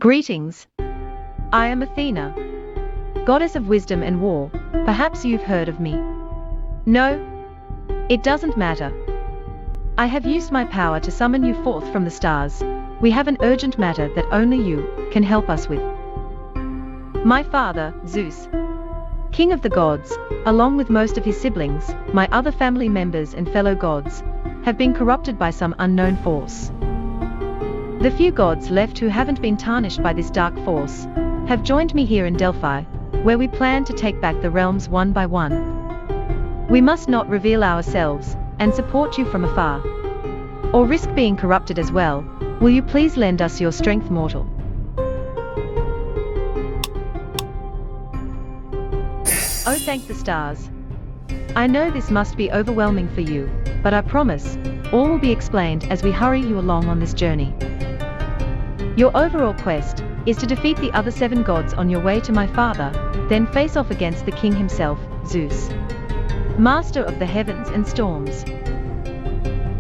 Greetings. I am Athena, goddess of wisdom and war. Perhaps you've heard of me. No? It doesn't matter. I have used my power to summon you forth from the stars. We have an urgent matter that only you can help us with. My father, Zeus, king of the gods, along with most of his siblings, my other family members and fellow gods, have been corrupted by some unknown force. The few gods left who haven't been tarnished by this dark force have joined me here in Delphi, where we plan to take back the realms one by one. We must not reveal ourselves and support you from afar, or risk being corrupted as well. Will you please lend us your strength, mortal? Oh, thank the stars. I know this must be overwhelming for you, but I promise, all will be explained as we hurry you along on this journey. Your overall quest is to defeat the other 7 gods on your way to my father, then face off against the king himself, Zeus, master of the heavens and storms.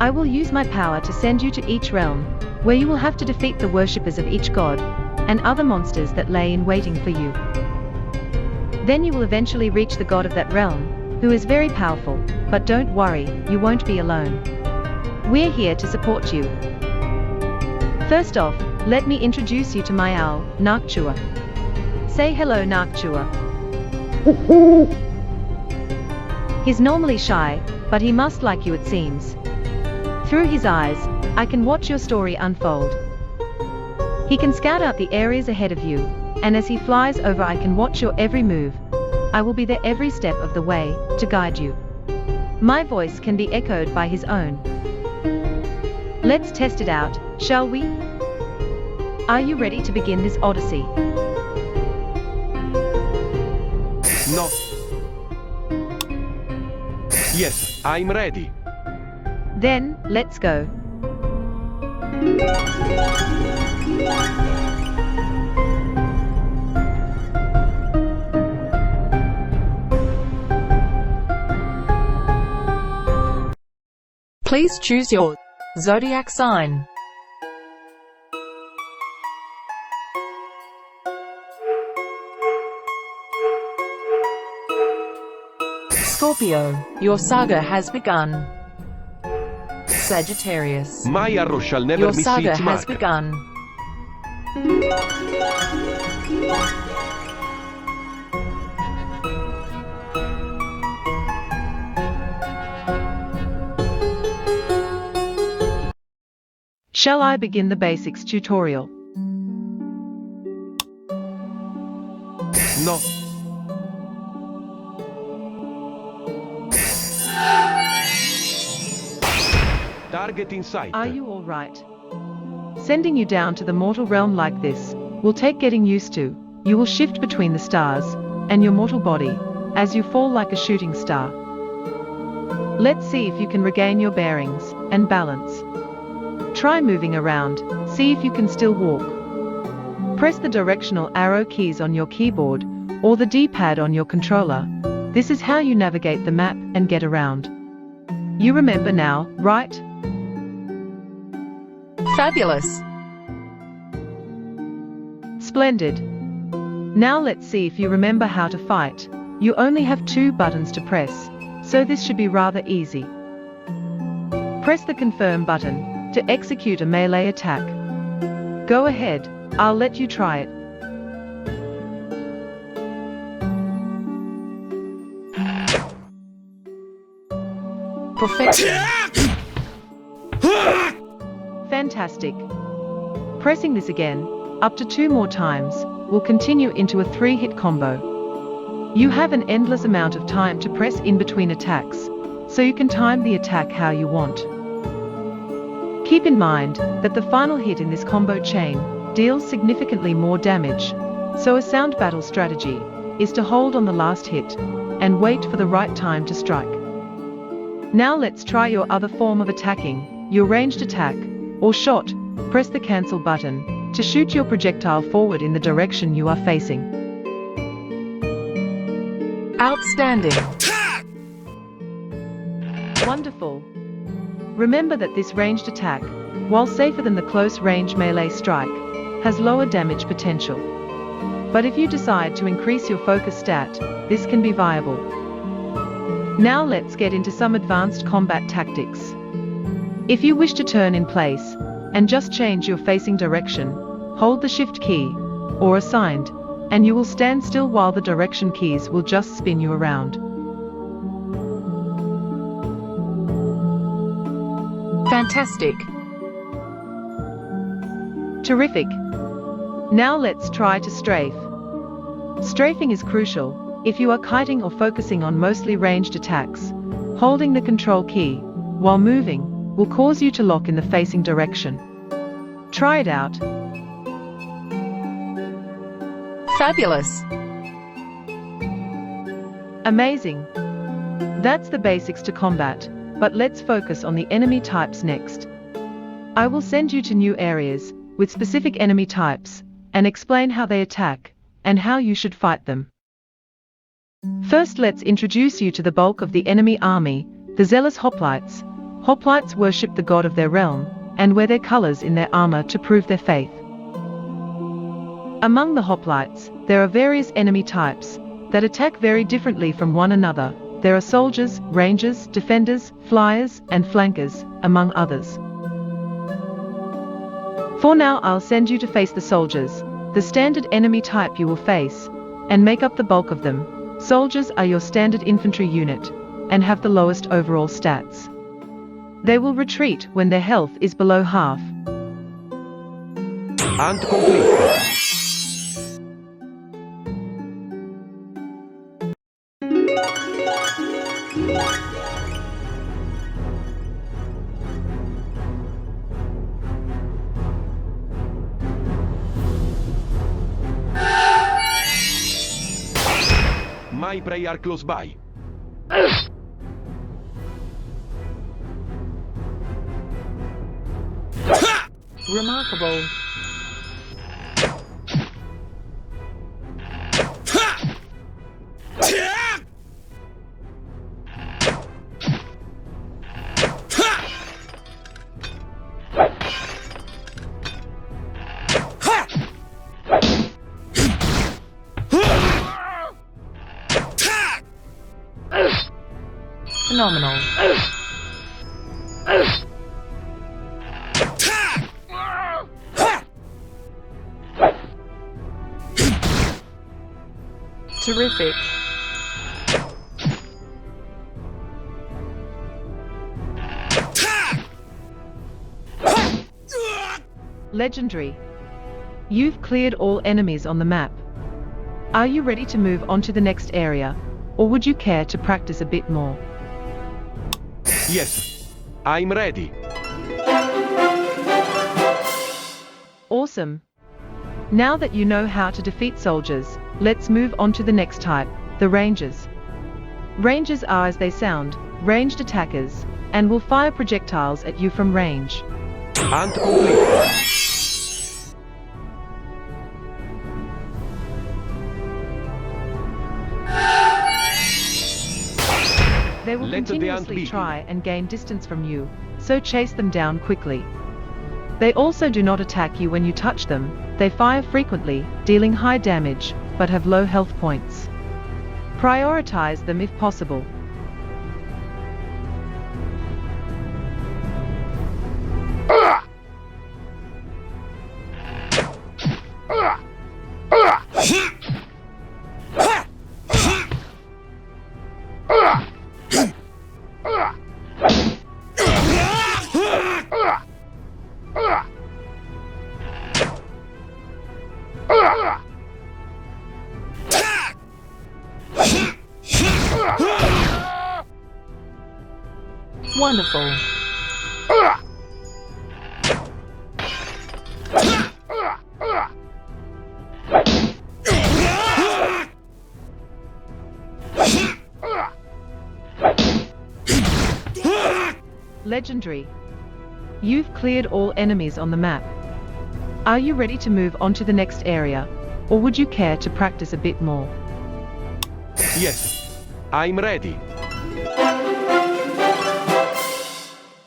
I will use my power to send you to each realm, where you will have to defeat the worshippers of each god, and other monsters that lay in waiting for you. Then you will eventually reach the god of that realm, who is very powerful, but don't worry, you won't be alone. We're here to support you. First off, let me introduce you to my owl, Narkchua. Say hello, Narkchua. He's normally shy, but he must like you, it seems. Through his eyes, I can watch your story unfold. He can scout out the areas ahead of you, and as he flies over I can watch your every move. I will be there every step of the way, to guide you. My voice can be echoed by his own. Let's test it out, shall we? Are you ready to begin this odyssey? No. Yes, I'm ready. Then, let's go. Please choose your zodiac sign. Scorpio, your saga has begun. Sagittarius, My arrow shall never your miss saga its has mark. begun. Shall I begin the basics tutorial? No. Target in sight. Are you all right? Sending you down to the mortal realm like this will take getting used to. You will shift between the stars and your mortal body as you fall like a shooting star. Let's see if you can regain your bearings and balance. Try moving around, see if you can still walk. Press the directional arrow keys on your keyboard or the D-pad on your controller. This is how you navigate the map and get around. You remember now, right? Fabulous. Splendid. Now let's see if you remember how to fight. You only have 2 buttons to press, so this should be rather easy. Press the confirm button to execute a melee attack. Go ahead, I'll let you try it. Perfection. Fantastic. Pressing this again, up to 2 more times, will continue into a 3-hit combo. You have an endless amount of time to press in between attacks, so you can time the attack how you want. Keep in mind that the final hit in this combo chain deals significantly more damage, so a sound battle strategy is to hold on the last hit and wait for the right time to strike. Now let's try your other form of attacking, your ranged attack, or shot. Press the cancel button to shoot your projectile forward in the direction you are facing. Outstanding. Wonderful. Remember that this ranged attack, while safer than the close-range melee strike, has lower damage potential. But if you decide to increase your focus stat, this can be viable. Now let's get into some advanced combat tactics. If you wish to turn in place and just change your facing direction, hold the Shift key, or assigned, and you will stand still while the direction keys will just spin you around. Fantastic. Terrific. Now let's try to strafe. Strafing is crucial if you are kiting or focusing on mostly ranged attacks. Holding the control key while moving will cause you to lock in the facing direction. Try it out. Fabulous. Amazing. That's the basics to combat, but let's focus on the enemy types next. I will send you to new areas with specific enemy types and explain how they attack and how you should fight them. First, let's introduce you to the bulk of the enemy army, the zealous hoplites. Hoplites worship the god of their realm and wear their colors in their armor to prove their faith. Among the hoplites, there are various enemy types that attack very differently from one another. There are soldiers, rangers, defenders, flyers, and flankers, among others. For now, I'll send you to face the soldiers, the standard enemy type you will face, and make up the bulk of them. Soldiers are your standard infantry unit, and have the lowest overall stats. They will retreat when their health is below half. Hunt complete. My prey are close by. Remarkable. Phenomenal. Terrific. Legendary. You've cleared all enemies on the map. Are you ready to move on to the next area, or would you care to practice a bit more? Yes, I'm ready. Awesome. Now that you know how to defeat soldiers, let's move on to the next type, the rangers. Rangers are as they sound, ranged attackers, and will fire projectiles at you from range. Hunt complete. They will Let the hunt continuously begin. try and gain distance from you, so chase them down quickly. They also do not attack you when you touch them. They fire frequently, dealing high damage, but have low health points. Prioritize them if possible. Wonderful. Legendary. You've cleared all enemies on the map. Are you ready to move on to the next area, or would you care to practice a bit more? Yes. I'm ready.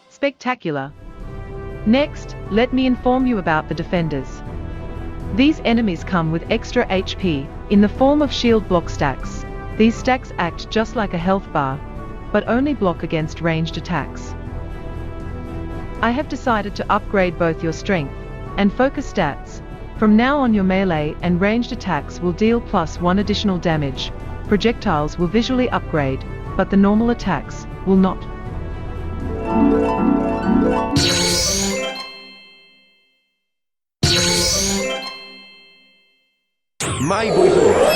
Spectacular. Next, let me inform you about the defenders. These enemies come with extra HP in the form of shield block stacks. These stacks act just like a health bar, but only block against ranged attacks. I have decided to upgrade both your strength and focus stats. From now on, your melee and ranged attacks will deal +1 additional damage. Projectiles will visually upgrade, but the normal attacks will not. My voice over.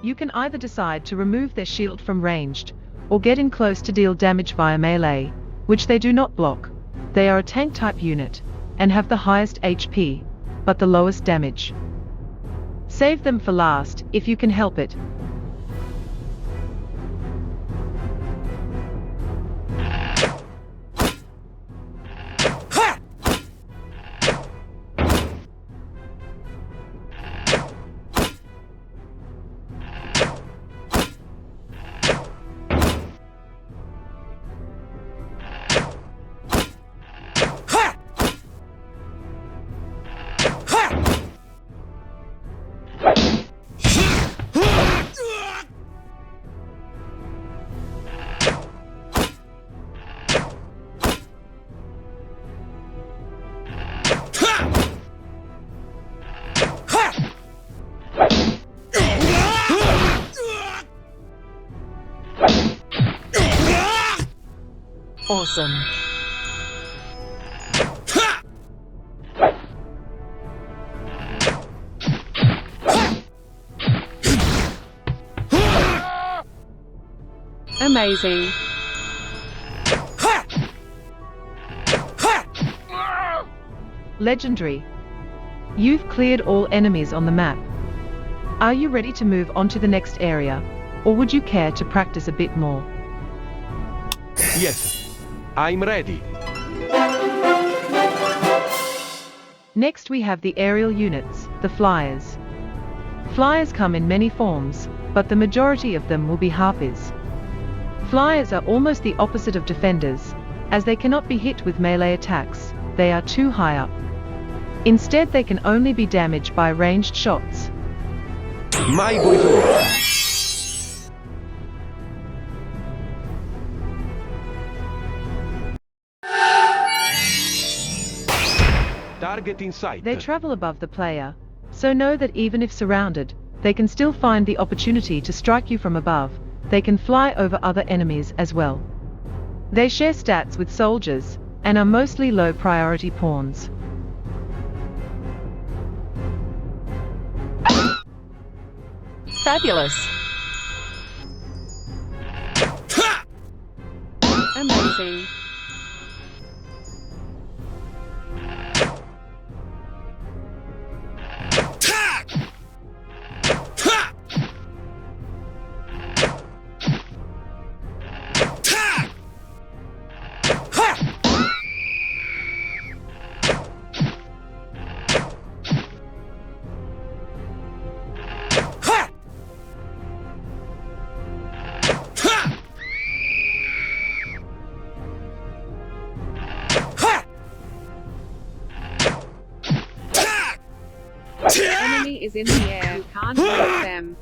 You can either decide to remove their shield from ranged, or get in close to deal damage via melee, which they do not block. They are a tank type unit, and have the highest HP, but the lowest damage. Save them for last, if you can help it. Awesome. Amazing. Legendary. You've cleared all enemies on the map. Are you ready to move on to the next area, or would you care to practice a bit more? Yes. I'm ready. Next we have the aerial units, the flyers. Flyers come in many forms, but the majority of them will be harpies. Flyers are almost the opposite of defenders, as they cannot be hit with melee attacks, they are too high up. Instead, they can only be damaged by ranged shots. My voice over. Target in sight. They travel above the player, so know that even if surrounded, they can still find the opportunity to strike you from above. They can fly over other enemies as well. They share stats with soldiers, and are mostly low priority pawns. Fabulous. Amazing. Enemy is in the air. You can't reach them.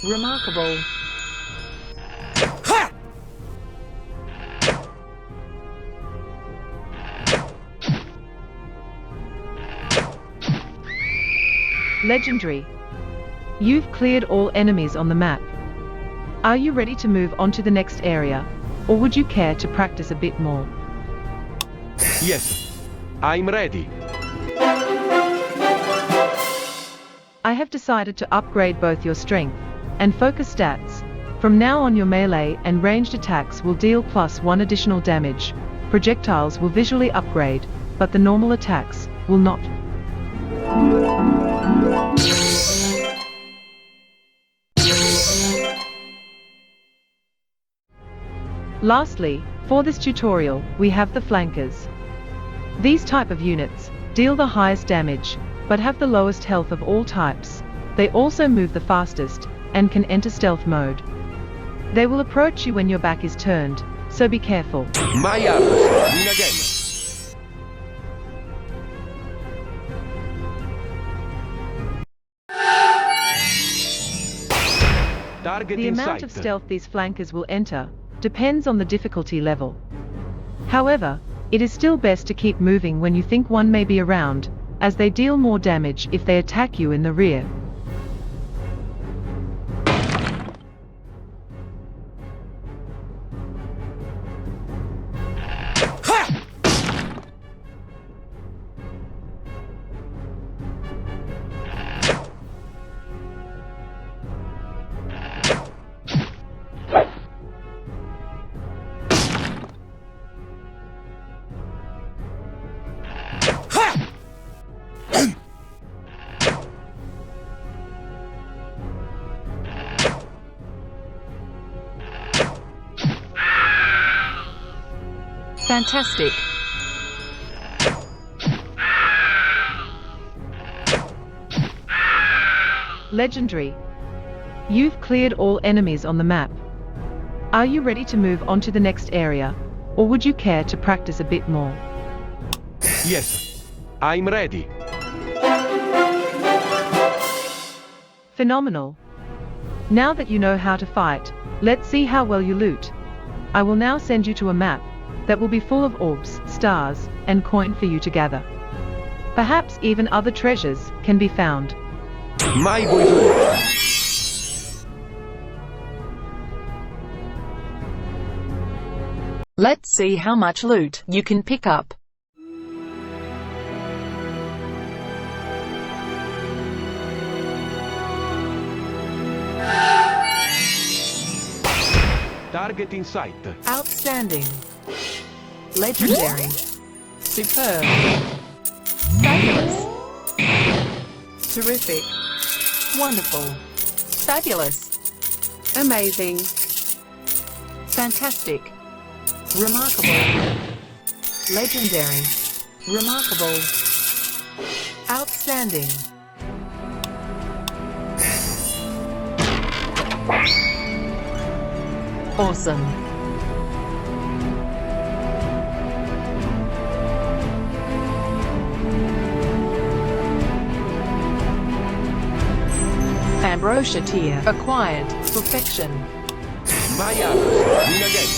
Remarkable. Legendary. You've cleared all enemies on the map. Are you ready to move on to the next area, or would you care to practice a bit more? Yes. I'm ready. I have decided to upgrade both your strength and focus stats. From now on, your melee and ranged attacks will deal +1 additional damage. Projectiles will visually upgrade, but the normal attacks will not. Lastly, for this tutorial, we have the flankers. These type of units deal the highest damage, but have the lowest health of all types. They also move the fastest, and can enter stealth mode. They will approach you when your back is turned, so be careful. My arms, win again. Target The in amount sight. of stealth these flankers will enter depends on the difficulty level. However, it is still best to keep moving when you think one may be around, as they deal more damage if they attack you in the rear. Fantastic. Legendary. You've cleared all enemies on the map. Are you ready to move on to the next area, or would you care to practice a bit more? Yes. I'm ready. Phenomenal. Now that you know how to fight, let's see how well you loot. I will now send you to a map that will be full of orbs, stars, and coin for you to gather. Perhaps even other treasures can be found. My boy. Let's see how much loot you can pick up. Target in sight. Outstanding. Legendary. Superb. Fabulous. Terrific. Wonderful. Fabulous. Amazing. Fantastic. Remarkable. Legendary. Remarkable. Outstanding. Awesome. Ambrosia tier acquired. Perfection. My arms, win again.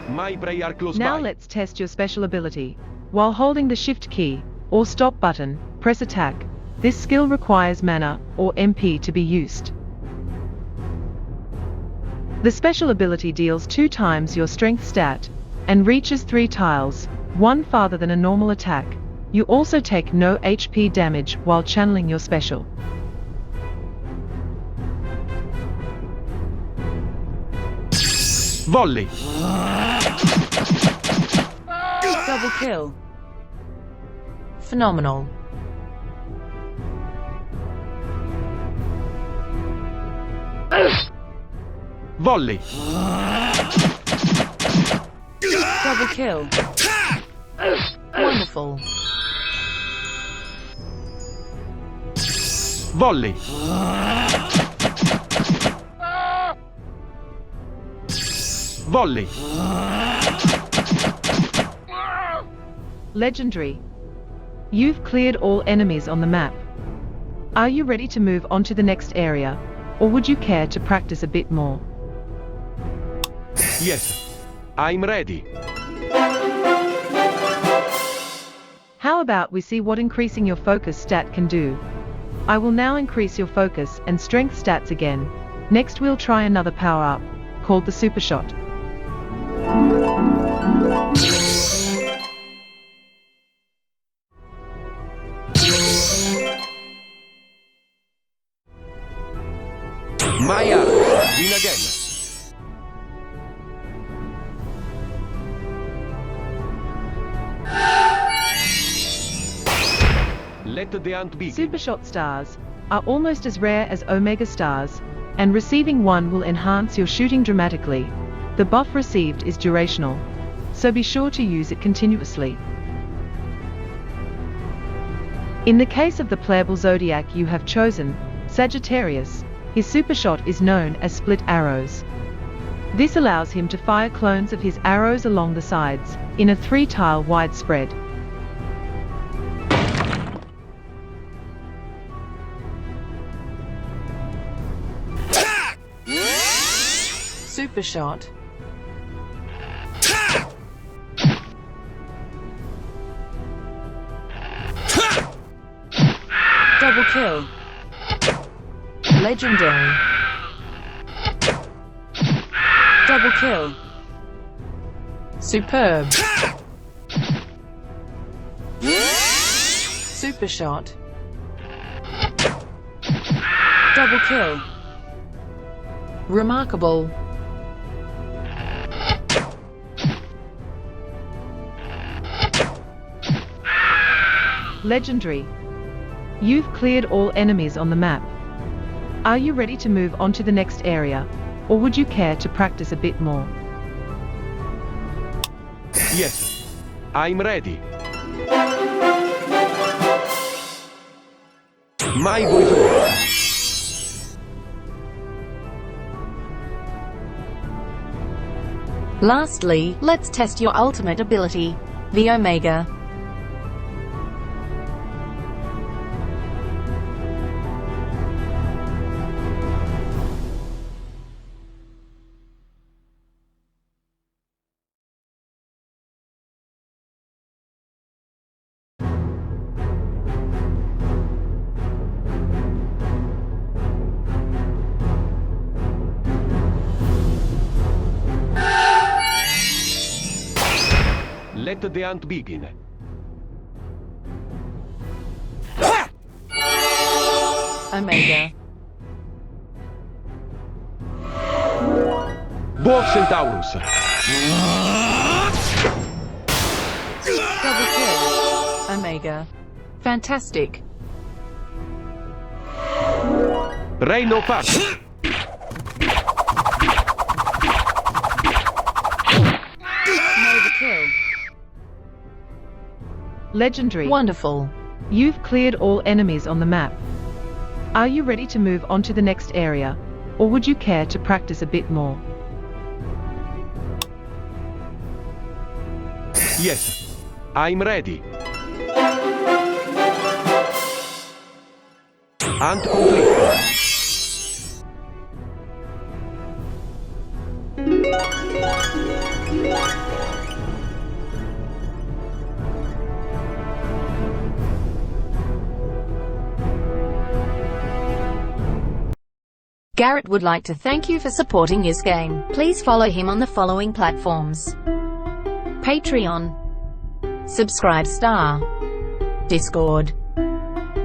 My prey are close Now by. let's test your special ability. While holding the Shift key, or Stop button, press Attack. This skill requires mana, or MP, to be used. The special ability deals 2 times your strength stat, and reaches 3 tiles, 1 farther than a normal attack. You also take no HP damage while channeling your special. Volley. Double kill. Phenomenal. Volley. Double kill. Wonderful. Volley. Volley. Legendary. You've cleared all enemies on the map. Are you ready to move on to the next area, or would you care to practice a bit more? Yes. I'm ready. How about we see what increasing your focus stat can do? I will now increase your focus and strength stats again. Next we'll try another power-up, called the Super Shot. My arrows, win again. Let the hunt begin. Super Shot stars are almost as rare as Omega stars, and receiving one will enhance your shooting dramatically. The buff received is durational, so be sure to use it continuously. In the case of the playable Zodiac you have chosen, Sagittarius, his Super Shot is known as split arrows. This allows him to fire clones of his arrows along the sides, in a 3-tile wide spread. Super Shot. Double kill. Legendary. Double kill. Superb. Super Shot. Double kill. Remarkable. Legendary. You've cleared all enemies on the map. Are you ready to move on to the next area, or would you care to practice a bit more? Yes, I'm ready. My voice. Lastly, let's test your ultimate ability, the Omega. Let the hunt begin. Omega. Bow Centaurus. Double kill. Omega. Fantastic. Rain of Fire. Nova kill. Legendary. Wonderful. You've cleared all enemies on the map. Are you ready to move on to the next area, or would you care to practice a bit more? Yes, I'm ready. Hunt complete. Garrett would like to thank you for supporting his game. Please follow him on the following platforms: Patreon, Subscribe Star, Discord,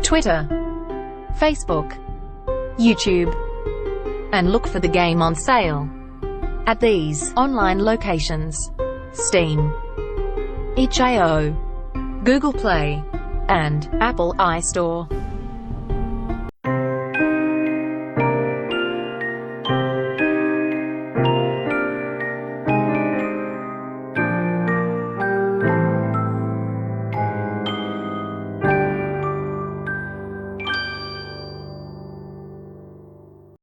Twitter, Facebook, YouTube, and look for the game on sale at these online locations: Steam, itch.io, Google Play, and Apple iStore.